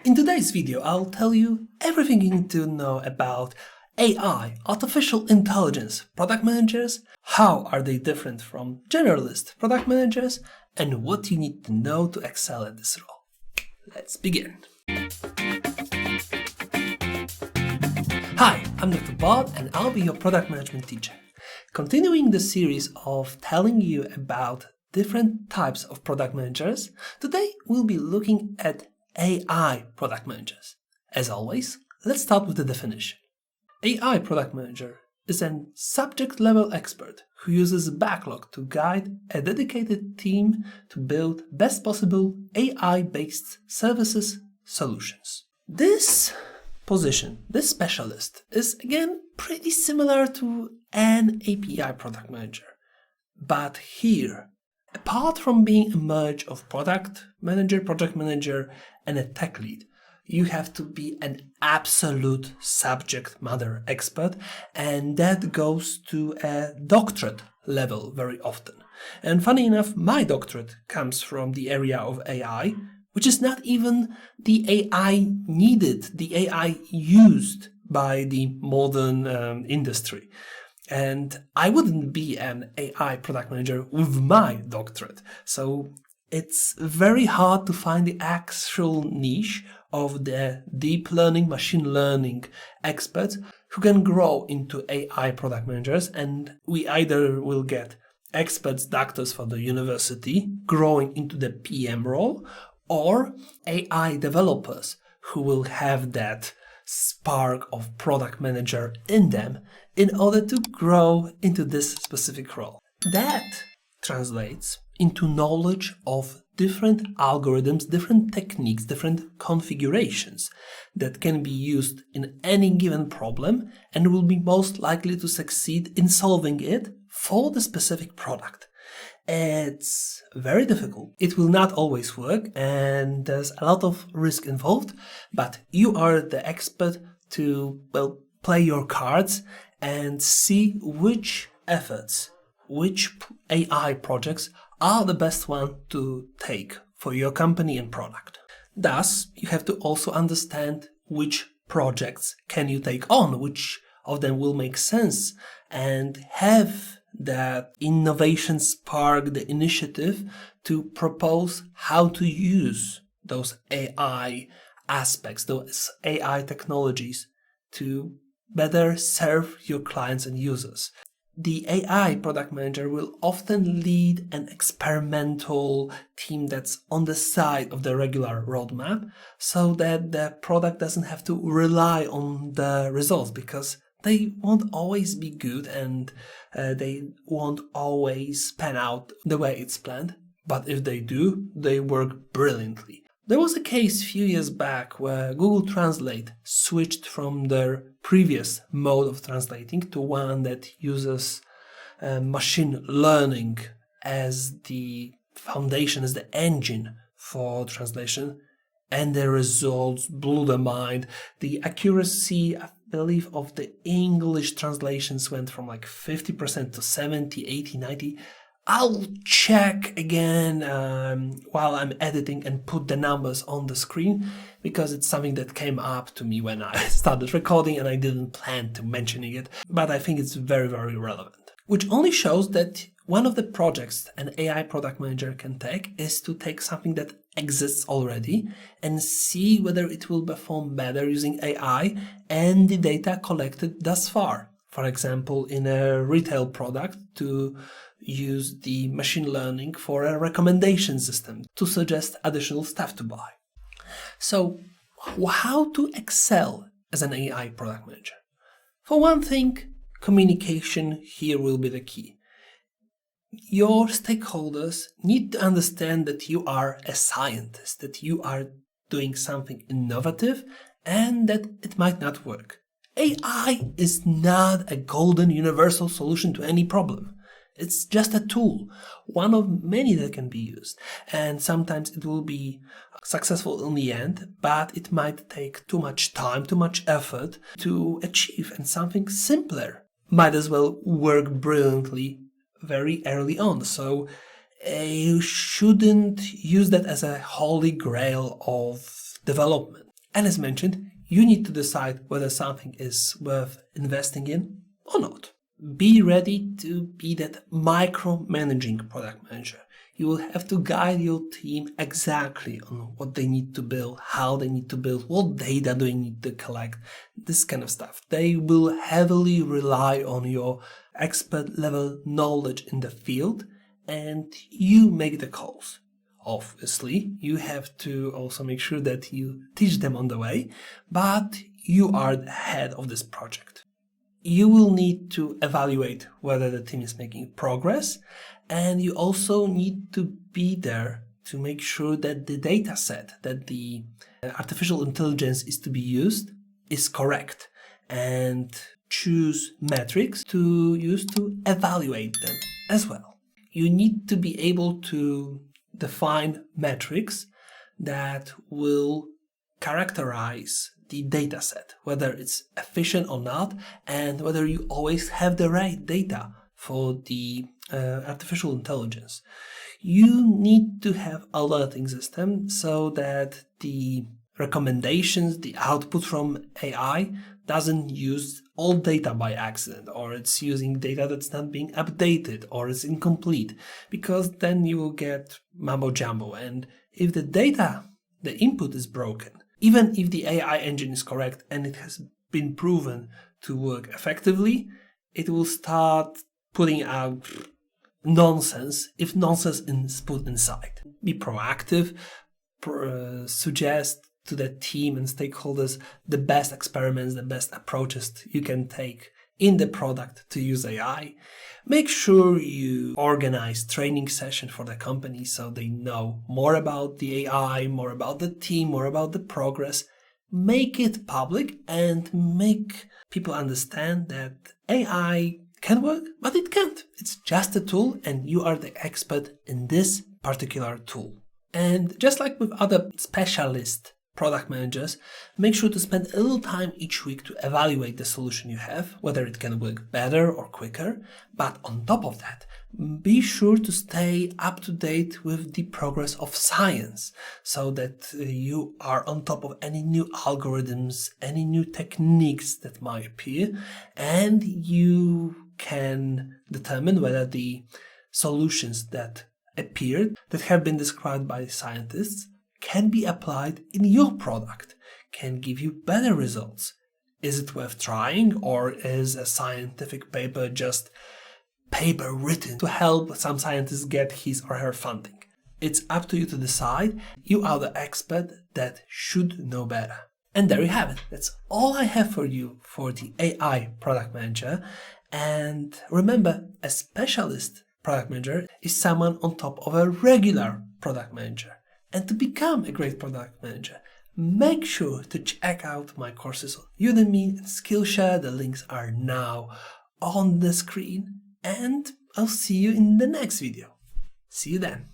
In today's video, I'll tell you everything you need to know about AI, artificial intelligence, product managers, how are they different from generalist product managers, and what you need to know to excel at this role. Let's begin. Hi, I'm Dr. Bob and I'll be your product management teacher. Continuing the series of telling you about different types of product managers, today we'll be looking at AI product managers. As always, let's start with the definition. AI product manager is a subject-level expert who uses backlog to guide a dedicated team to build best possible AI-based services solutions. This position, this specialist, is again pretty similar to an API product manager. But here, apart from being a merge of product manager, project manager, and a tech lead, you have to be an absolute subject matter expert, and that goes to a doctorate level very often. And funny enough, my doctorate comes from the area of AI, which is not even the AI needed, the AI used by the modern industry. And I wouldn't be an AI product manager with my doctorate. So it's very hard to find the actual niche of the deep learning, machine learning experts who can grow into AI product managers. And we either will get experts, doctors for the university growing into the PM role, or AI developers who will have that spark of product manager in them in order to grow into this specific role. That translates into knowledge of different algorithms, different techniques, different configurations that can be used in any given problem and will be most likely to succeed in solving it for the specific product. It's very difficult. It will not always work and there's a lot of risk involved, but you are the expert to, play your cards and see which efforts, which AI projects are the best one to take for your company and product. Thus, you have to also understand which projects can you take on, which of them will make sense, and have that innovation spark, the initiative to propose how to use those AI aspects, those AI technologies to better serve your clients and users. The AI product manager will often lead an experimental team that's on the side of the regular roadmap so that the product doesn't have to rely on the results, because they won't always be good and they won't always pan out the way it's planned. But if they do, they work brilliantly. There was a case a few years back where Google Translate switched from their previous mode of translating to one that uses machine learning as the foundation, as the engine for translation, and the results blew their mind. The accuracy, I believe, of the English translations went from like 50% to 70, 80, 90. I'll check again while I'm editing and put the numbers on the screen, because it's something that came up to me when I started recording and I didn't plan to mentioning it, but I think it's very, very relevant. Which only shows that one of the projects an AI product manager can take is to take something that exists already and see whether it will perform better using AI and the data collected thus far. For example, in a retail product, to use the machine learning for a recommendation system to suggest additional stuff to buy. So, how to excel as an AI product manager? For one thing, communication here will be the key. Your stakeholders need to understand that you are a scientist, that you are doing something innovative and that it might not work. AI is not a golden universal solution to any problem. It's just a tool, one of many that can be used. And sometimes it will be successful in the end, but it might take too much time, too much effort to achieve. And something simpler might as well work brilliantly very early on. So you shouldn't use that as a holy grail of development. And as mentioned, you need to decide whether something is worth investing in or not. Be ready to be that micromanaging product manager. You will have to guide your team exactly on what they need to build, how they need to build, what data do they need to collect, this kind of stuff. They will heavily rely on your expert level knowledge in the field, and you make the calls. Obviously, you have to also make sure that you teach them on the way, but you are the head of this project. You will need to evaluate whether the team is making progress, and you also need to be there to make sure that the data set that the artificial intelligence is to be used is correct, and choose metrics to use to evaluate them as well. You need to be able to define metrics that will characterize the data set, whether it's efficient or not, and whether you always have the right data for the artificial intelligence. You need to have a alerting system so that the recommendations, the output from AI doesn't use old data by accident, or it's using data that's not being updated, or it's incomplete, because then you will get mumbo jumbo. And if the data, the input is broken, even if the AI engine is correct and it has been proven to work effectively, it will start putting out nonsense if nonsense is put inside. Be proactive, suggest to the team and stakeholders the best experiments, the best approaches you can take in the product to use AI. Make sure you organize training sessions for the company so they know more about the AI, more about the team, more about the progress. Make it public and make people understand that AI can work, but it can't. It's just a tool and you are the expert in this particular tool. And just like with other specialist product managers, make sure to spend a little time each week to evaluate the solution you have, whether it can work better or quicker. But on top of that, be sure to stay up to date with the progress of science so that you are on top of any new algorithms, any new techniques that might appear, and you can determine whether the solutions that appeared, that have been described by scientists, can be applied in your product, can give you better results. Is it worth trying, or is a scientific paper just paper written to help some scientist get his or her funding? It's up to you to decide. You are the expert that should know better. And there you have it. That's all I have for you for the AI product manager. And remember, a specialist product manager is someone on top of a regular product manager. And to become a great product manager, make sure to check out my courses on Udemy and Skillshare. The links are now on the screen, and I'll see you in the next video. See you then.